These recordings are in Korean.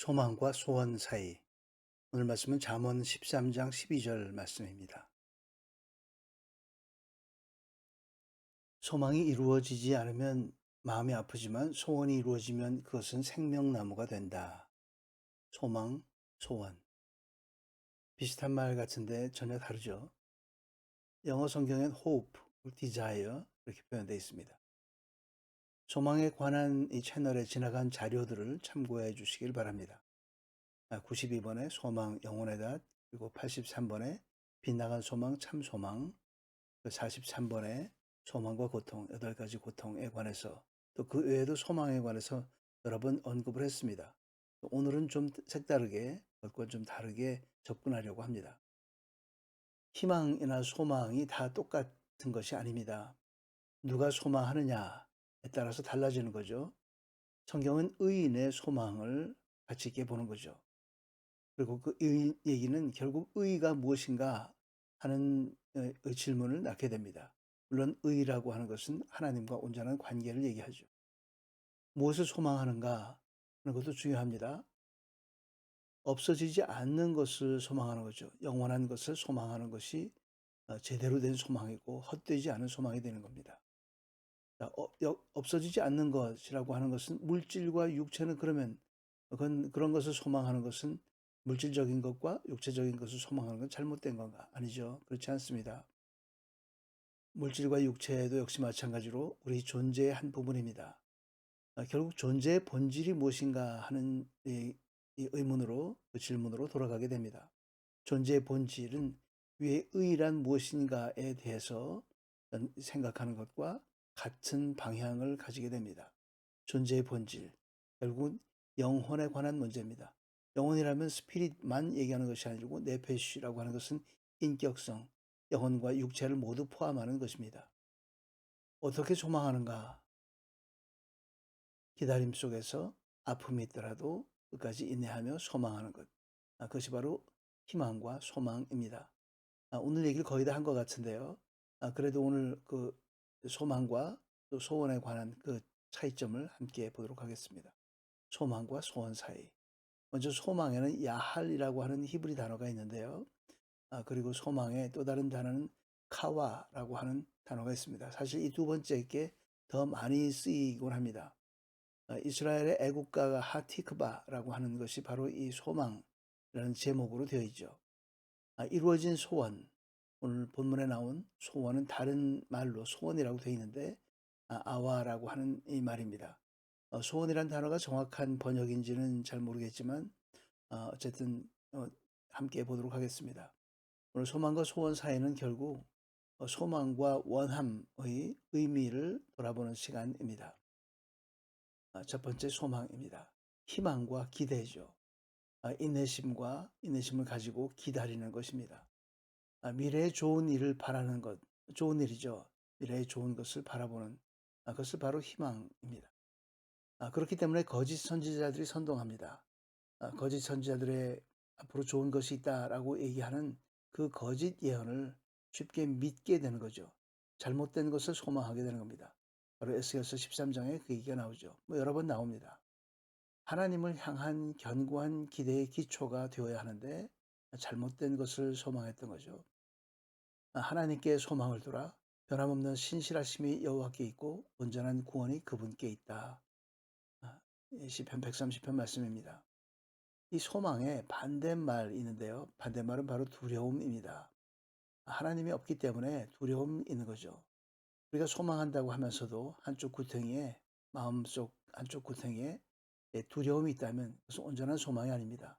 소망과 소원 사이. 오늘 말씀은 잠언 13장 12절 말씀입니다. 소망이 이루어지지 않으면 마음이 아프지만 소원이 이루어지면 그것은 생명나무가 된다. 소망, 소원. 비슷한 말 같은데 전혀 다르죠. 영어 성경엔 hope, desire 이렇게 표현되어 있습니다. 소망에 관한 이 채널에 지나간 자료들을 참고해 주시길 바랍니다. 92번에 소망 영혼의 닷, 그리고 83번에 빗나간 소망 참 소망, 43번에 소망과 고통, 8가지 고통에 관해서, 또 그 외에도 소망에 관해서 여러 번 언급을 했습니다. 오늘은 좀 색다르게, 그것과 좀 다르게 접근하려고 합니다. 희망이나 소망이 다 똑같은 것이 아닙니다. 누가 소망하느냐에 따라서 달라지는 거죠. 성경은 의인의 소망을 가치 있게 보는 거죠. 그리고 그 의인 얘기는 결국 의가 무엇인가 하는 질문을 낳게 됩니다. 물론 의라고 하는 것은 하나님과 온전한 관계를 얘기하죠. 무엇을 소망하는가 하는 것도 중요합니다. 없어지지 않는 것을 소망하는 거죠. 영원한 것을 소망하는 것이 제대로 된 소망이고 헛되지 않은 소망이 되는 겁니다. 없어지지 않는 것이라고 하는 것은 물질과 육체는, 그러면 그런 것을 소망하는 것은 물질적인 것과 육체적인 것을 소망하는 건 잘못된 건가? 아니죠. 그렇지 않습니다. 물질과 육체도 역시 마찬가지로 우리 존재의 한 부분입니다. 결국 존재의 본질이 무엇인가 하는 이 의문으로, 그 질문으로 돌아가게 됩니다. 존재의 본질은 왜 의란 무엇인가에 대해서 생각하는 것과 같은 방향을 가지게 됩니다. 존재의 본질, 결국은 영혼에 관한 문제입니다. 영혼이라면 스피릿만 얘기하는 것이 아니고 네페시라고 하는 것은 인격성, 영혼과 육체를 모두 포함하는 것입니다. 어떻게 소망하는가? 기다림 속에서 아픔이 있더라도 끝까지 인내하며 소망하는 것. 그것이 바로 희망과 소망입니다. 오늘 얘기를 거의 다 한 것 같은데요. 그래도 오늘 그 소망과 또 소원에 관한 그 차이점을 함께 보도록 하겠습니다. 소망과 소원 사이. 먼저 소망에는 야할이라고 하는 히브리 단어가 있는데요. 그리고 소망의 또 다른 단어는 카와라고 하는 단어가 있습니다. 사실 이 두 번째 게 더 많이 쓰이곤 합니다. 이스라엘의 애국가가 하티크바라고 하는 것이 바로 이 소망이라는 제목으로 되어 있죠. 이루어진 소원, 오늘 본문에 나온 소원은 다른 말로 소원이라고 되어 있는데 아와라고 하는 이 말입니다. 소원이란 단어가 정확한 번역인지는 잘 모르겠지만 어쨌든 함께 보도록 하겠습니다. 오늘 소망과 소원 사이는 결국 소망과 원함의 의미를 돌아보는 시간입니다. 첫 번째 소망입니다. 희망과 기대죠. 인내심을 가지고 기다리는 것입니다. 미래의 좋은 일을 바라는 것, 좋은 일이죠. 미래의 좋은 것을 바라보는 그것을 바로 희망입니다. 그렇기 때문에 거짓 선지자들이 선동합니다. 거짓 선지자들의 앞으로 좋은 것이 있다라고 얘기하는 그 거짓 예언을 쉽게 믿게 되는 거죠. 잘못된 것을 소망하게 되는 겁니다. 바로 에스겔서 13장에 그 얘기가 나오죠. 여러 번 나옵니다. 하나님을 향한 견고한 기대의 기초가 되어야 하는데 잘못된 것을 소망했던 거죠. 하나님께 소망을 두라. 변함없는 신실하심이 여호와께 있고 온전한 구원이 그분께 있다. 시편 130편 말씀입니다. 이 소망에 반대말이 있는데요. 반대말은 바로 두려움입니다. 하나님이 없기 때문에 두려움이 있는 거죠. 우리가 소망한다고 하면서도 한쪽 구덩이에, 마음속 한쪽 구덩이에 두려움이 있다면 그것은 온전한 소망이 아닙니다.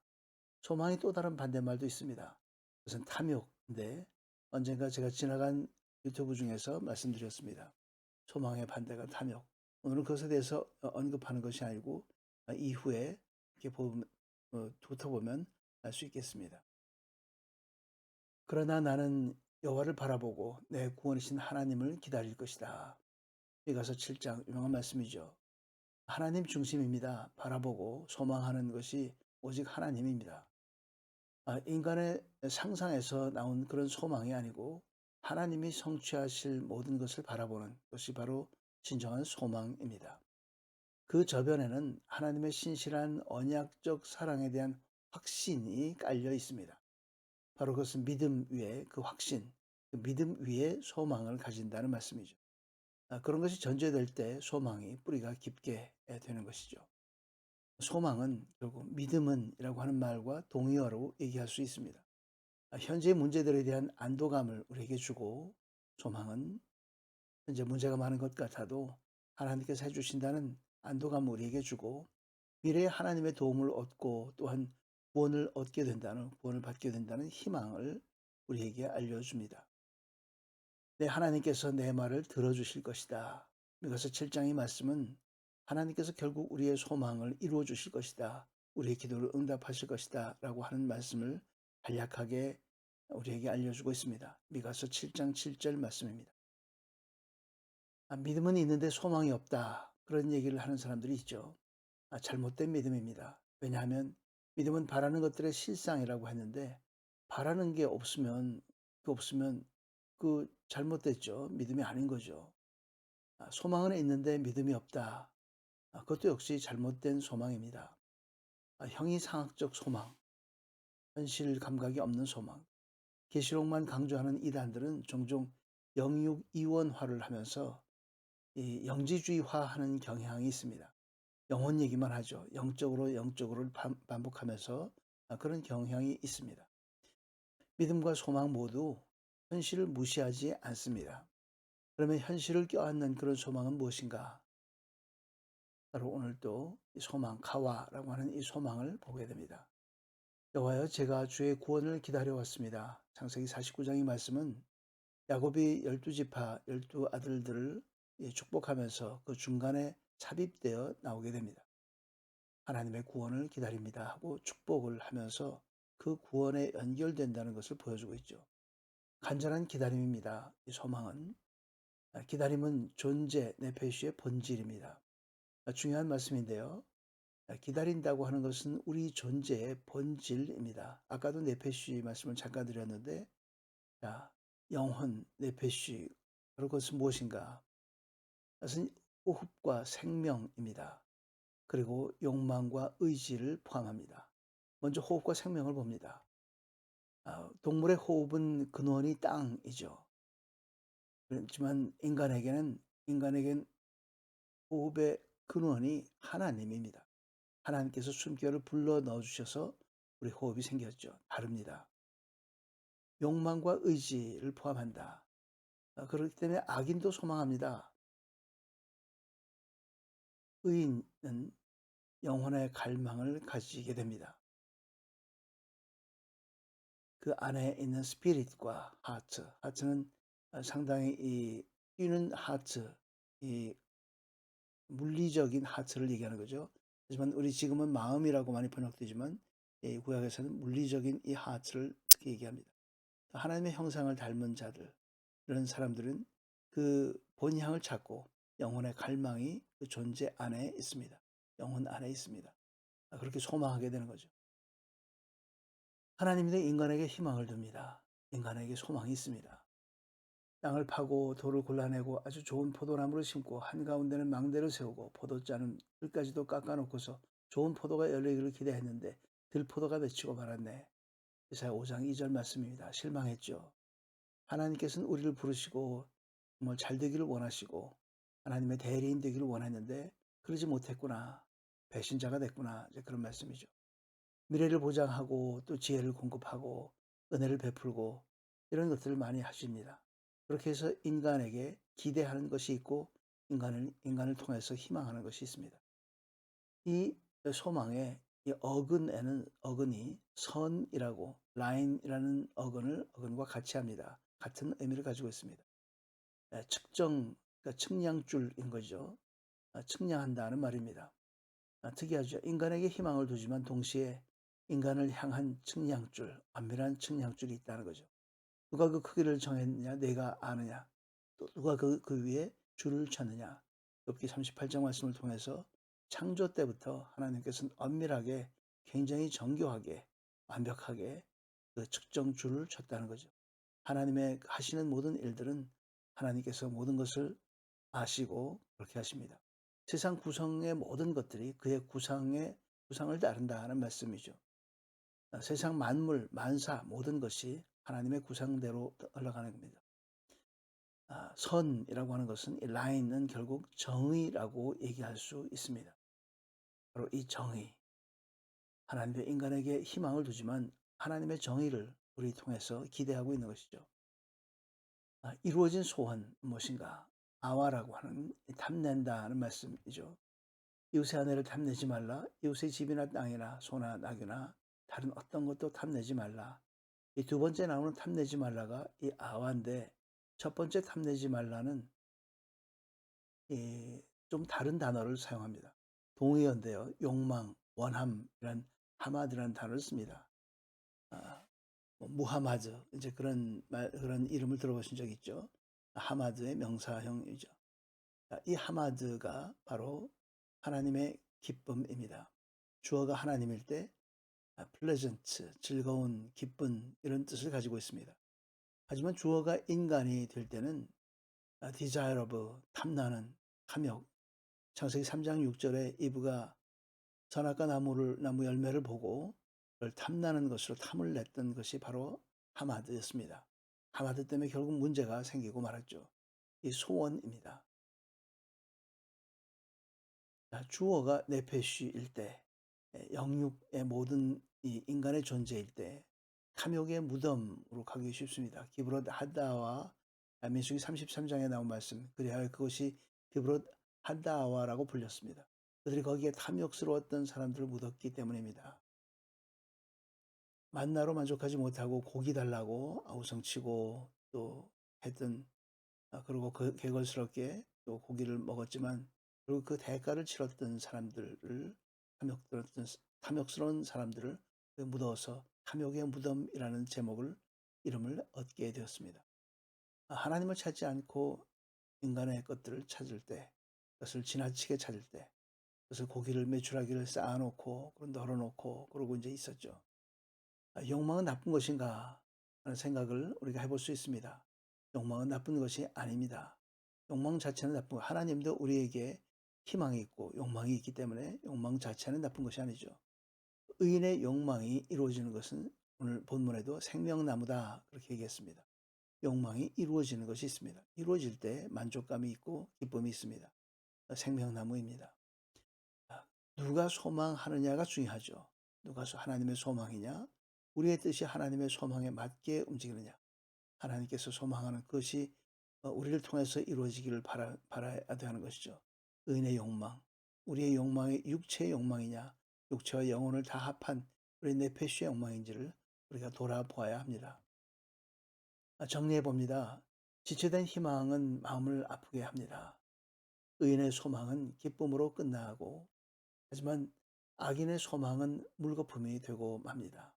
소망이 또 다른 반대말도 있습니다. 그것은 탐욕인데 언젠가 제가 지나간 유튜브 중에서 말씀드렸습니다. 소망의 반대가 탐욕. 오늘은 그것에 대해서 언급하는 것이 아니고 이후에 이렇게 훑어보면 알 수 있겠습니다. 그러나 나는 여호와를 바라보고 내 구원이신 하나님을 기다릴 것이다. 미가서 7장 유명한 말씀이죠. 하나님 중심입니다. 바라보고 소망하는 것이 오직 하나님입니다. 인간의 상상에서 나온 그런 소망이 아니고 하나님이 성취하실 모든 것을 바라보는 것이 바로 진정한 소망입니다. 그 저변에는 하나님의 신실한 언약적 사랑에 대한 확신이 깔려 있습니다. 바로 그것은 믿음 위에 그 확신, 그 믿음 위에 소망을 가진다는 말씀이죠. 그런 것이 전제될 때 소망이 뿌리가 깊게 되는 것이죠. 소망은 결국 믿음은이라고 하는 말과 동의어로 얘기할 수 있습니다. 현재의 문제들에 대한 안도감을 우리에게 주고, 소망은 현재 문제가 많은 것 같아도 하나님께서 해주신다는 안도감을 우리에게 주고, 미래에 하나님의 도움을 얻고 또한 구원을 받게 된다는 희망을 우리에게 알려줍니다. 네, 하나님께서 내 말을 들어주실 것이다. 미가서 7장의 말씀은 하나님께서 결국 우리의 소망을 이루어 주실 것이다. 우리의 기도를 응답하실 것이다. 라고 하는 말씀을 간략하게 우리에게 알려주고 있습니다. 미가서 7장 7절 말씀입니다. 믿음은 있는데 소망이 없다. 그런 얘기를 하는 사람들이 있죠. 잘못된 믿음입니다. 왜냐하면 믿음은 바라는 것들의 실상이라고 했는데, 바라는 게 없으면 그 잘못됐죠. 믿음이 아닌 거죠. 소망은 있는데 믿음이 없다. 그것도 역시 잘못된 소망입니다. 형이상학적 소망, 현실 감각이 없는 소망, 계시록만 강조하는 이단들은 종종 영육 이원화를 하면서 이 영지주의화하는 경향이 있습니다. 영혼 얘기만 하죠. 영적으로를 반복하면서 그런 경향이 있습니다. 믿음과 소망 모두 현실을 무시하지 않습니다. 그러면 현실을 껴안는 그런 소망은 무엇인가? 바로 오늘 또 소망, 카와라고 하는 이 소망을 보게 됩니다. 여호와여, 제가 주의 구원을 기다려왔습니다. 창세기 49장의 말씀은 야곱이 12지파 12아들들을 축복하면서 그 중간에 삽입되어 나오게 됩니다. 하나님의 구원을 기다립니다 하고 축복을 하면서 그 구원에 연결된다는 것을 보여주고 있죠. 간절한 기다림입니다. 이 소망은. 기다림은 존재, 네페시의 본질입니다. 중요한 말씀인데요. 기다린다고 하는 것은 우리 존재의 본질입니다. 아까도 네페시 말씀을 잠깐 드렸는데, 영혼, 네페시, 바로 그것은 무엇인가? 그것은 호흡과 생명입니다. 그리고 욕망과 의지를 포함합니다. 먼저 호흡과 생명을 봅니다. 동물의 호흡은 근원이 땅이죠. 그렇지만 인간에겐 호흡의 근원이 하나님입니다. 하나님께서 숨결을 불러 넣어 주셔서 우리 호흡이 생겼죠. 다릅니다. 욕망과 의지를 포함한다. 그렇기 때문에 악인도 소망합니다. 의인은 영혼의 갈망을 가지게 됩니다. 그 안에 있는 스피릿과 하트는 상당히 이 뛰는 하트, 이 물리적인 하트를 얘기하는 거죠. 하지만 우리 지금은 마음이라고 많이 번역되지만 구약에서는 물리적인 이 하트를 특히 얘기합니다. 하나님의 형상을 닮은 자들, 이런 사람들은 그 본향을 찾고 영혼의 갈망이 그 존재 안에 있습니다. 영혼 안에 있습니다. 그렇게 소망하게 되는 거죠. 하나님도 인간에게 희망을 둡니다. 인간에게 소망이 있습니다. 땅을 파고 돌을 골라내고 아주 좋은 포도나무를 심고 한가운데는 망대를 세우고 포도짜는 끝까지도 깎아놓고서 좋은 포도가 열리기를 기대했는데 들포도가 맺히고 말았네. 이사야 5장 2절 말씀입니다. 실망했죠. 하나님께서는 우리를 부르시고 정말 잘 되기를 원하시고 하나님의 대리인 되기를 원했는데 그러지 못했구나. 배신자가 됐구나. 이제 그런 말씀이죠. 미래를 보장하고 또 지혜를 공급하고 은혜를 베풀고 이런 것들을 많이 하십니다. 그렇게 해서 인간에게 기대하는 것이 있고 인간을 통해서 희망하는 것이 있습니다. 이 소망의 이 어근이 선이라고 라인이라는 어근과 같이 합니다. 같은 의미를 가지고 있습니다. 그러니까 측량줄인 거죠. 측량한다는 말입니다. 특이하죠. 인간에게 희망을 두지만 동시에 인간을 향한 측량줄, 엄밀한 측량줄이 있다는 거죠. 누가 그 크기를 정했느냐? 내가 아느냐? 또 누가 그 위에 줄을 쳤느냐? 욥기 38장 말씀을 통해서 창조 때부터 하나님께서는 엄밀하게, 굉장히 정교하게, 완벽하게 그 측정줄을 쳤다는 거죠. 하나님의 하시는 모든 일들은 하나님께서 모든 것을 아시고 그렇게 하십니다. 세상 구성의 모든 것들이 그의 구상을 따른다는 말씀이죠. 세상 만물, 만사 모든 것이 하나님의 구상대로 흘러가는 겁니다. 선이라고 하는 것은 이 라인은 결국 정의라고 얘기할 수 있습니다. 바로 이 정의. 하나님의 인간에게 희망을 두지만 하나님의 정의를 우리 통해서 기대하고 있는 것이죠. 이루어진 소원 무엇인가? 아와라고 하는 탐낸다는 말씀이죠. 이웃의 아내를 탐내지 말라. 이웃의 집이나 땅이나 소나 나귀나 다른 어떤 것도 탐내지 말라. 이 두 번째 나오는 탐내지 말라가 이 아와인데 첫 번째 탐내지 말라는 좀 다른 단어를 사용합니다. 동의어인데요. 욕망, 원함이란 하마드라는 단어를 씁니다. 뭐 무하마드 이제 그런 이름을 들어보신 적 있죠? 하마드의 명사형이죠. 이 하마드가 바로 하나님의 기쁨입니다. 주어가 하나님일 때 pleasant, 즐거운, 기쁜 이런 뜻을 가지고 있습니다. 하지만 주어가 인간이 될 때는 desirable, 탐나는, 탐욕. 창세기 3장 6절에 이브가 선악과 나무 열매를 보고 그걸 탐나는 것으로 탐을 냈던 것이 바로 하마드였습니다. 하마드 때문에 결국 문제가 생기고 말았죠. 이 소원입니다. 주어가 네페쉬일 때, 영육의 모든 이 인간의 존재일 때 탐욕의 무덤으로 가기 쉽습니다. 기브롯 하다와 민수기 33장에 나온 말씀, 그리하여 그것이 기브롯 하다와라고 불렸습니다. 그들이 거기에 탐욕스러웠던 사람들을 묻었기 때문입니다. 만나로 만족하지 못하고 고기 달라고 아우성치고 또 했던, 그리고 개걸스럽게 또 고기를 먹었지만 그리고 그 대가를 치렀던 사람들을 탐욕스러운 사람들을 묻어서 탐욕의 무덤이라는 이름을 얻게 되었습니다. 하나님을 찾지 않고 인간의 것들을 찾을 때, 그것을 지나치게 찾을 때, 그것을 고기를 메추라기를 쌓아놓고 널어놓고 그러고 이제 있었죠. 욕망은 나쁜 것인가 하는 생각을 우리가 해볼 수 있습니다. 욕망은 나쁜 것이 아닙니다. 욕망 자체는 나쁜 거. 하나님도 우리에게 희망이 있고 욕망이 있기 때문에 욕망 자체는 나쁜 것이 아니죠. 의인의 욕망이 이루어지는 것은 오늘 본문에도 생명나무다 그렇게 얘기했습니다. 욕망이 이루어지는 것이 있습니다. 이루어질 때 만족감이 있고 기쁨이 있습니다. 생명나무입니다. 누가 소망하느냐가 중요하죠. 누가 하나님의 소망이냐? 우리의 뜻이 하나님의 소망에 맞게 움직이느냐? 하나님께서 소망하는 것이 우리를 통해서 이루어지기를 바라야 하는 것이죠. 의인의 욕망. 우리의 욕망이 육체의 욕망이냐? 육체와 영혼을 다 합한 우리 네페시의 욕망인지를 우리가 돌아보아야 합니다. 정리해 봅니다. 지체된 희망은 마음을 아프게 합니다. 의인의 소망은 기쁨으로 끝나고 하지만 악인의 소망은 물거품이 되고 맙니다.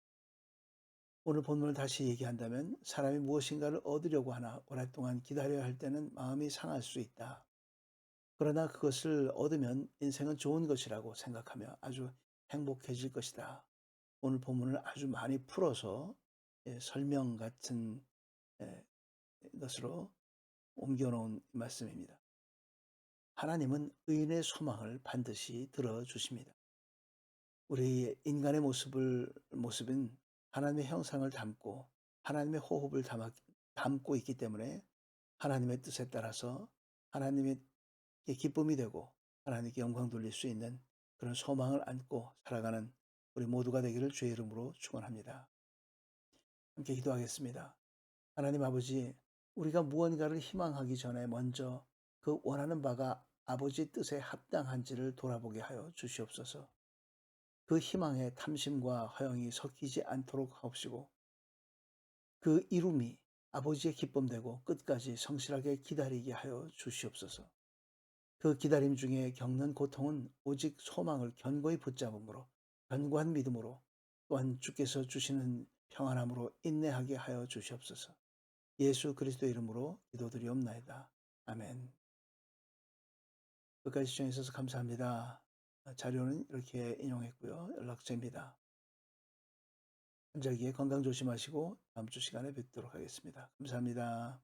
오늘 본문을 다시 얘기한다면 사람이 무엇인가를 얻으려고 하나 오랫동안 기다려야 할 때는 마음이 상할 수 있다. 그러나 그것을 얻으면 인생은 좋은 것이라고 생각하며 아주 행복해질 것이다. 오늘 본문을 아주 많이 풀어서 설명 같은 것으로 옮겨놓은 말씀입니다. 하나님은 의인의 소망을 반드시 들어주십니다. 우리 인간의 모습은 하나님의 형상을 담고 하나님의 호흡을 담고 있기 때문에 하나님의 뜻에 따라서 하나님의 기쁨이 되고 하나님께 영광 돌릴 수 있는 그런 소망을 안고 살아가는 우리 모두가 되기를 주의 이름으로 축원합니다. 함께 기도하겠습니다. 하나님 아버지, 우리가 무언가를 희망하기 전에 먼저 그 원하는 바가 아버지 뜻에 합당한지를 돌아보게 하여 주시옵소서. 그 희망에 탐심과 허영이 섞이지 않도록 하옵시고 그 이름이 아버지의 기쁨되고 끝까지 성실하게 기다리게 하여 주시옵소서. 그 기다림 중에 겪는 고통은 오직 소망을 견고히 붙잡음으로 견고한 믿음으로 또한 주께서 주시는 평안함으로 인내하게 하여 주시옵소서. 예수 그리스도 이름으로 기도드리옵나이다. 아멘. 끝까지 시청해 주셔서 감사합니다. 자료는 이렇게 인용했고요. 연락처입니다. 환절기에 건강 조심하시고 다음 주 시간에 뵙도록 하겠습니다. 감사합니다.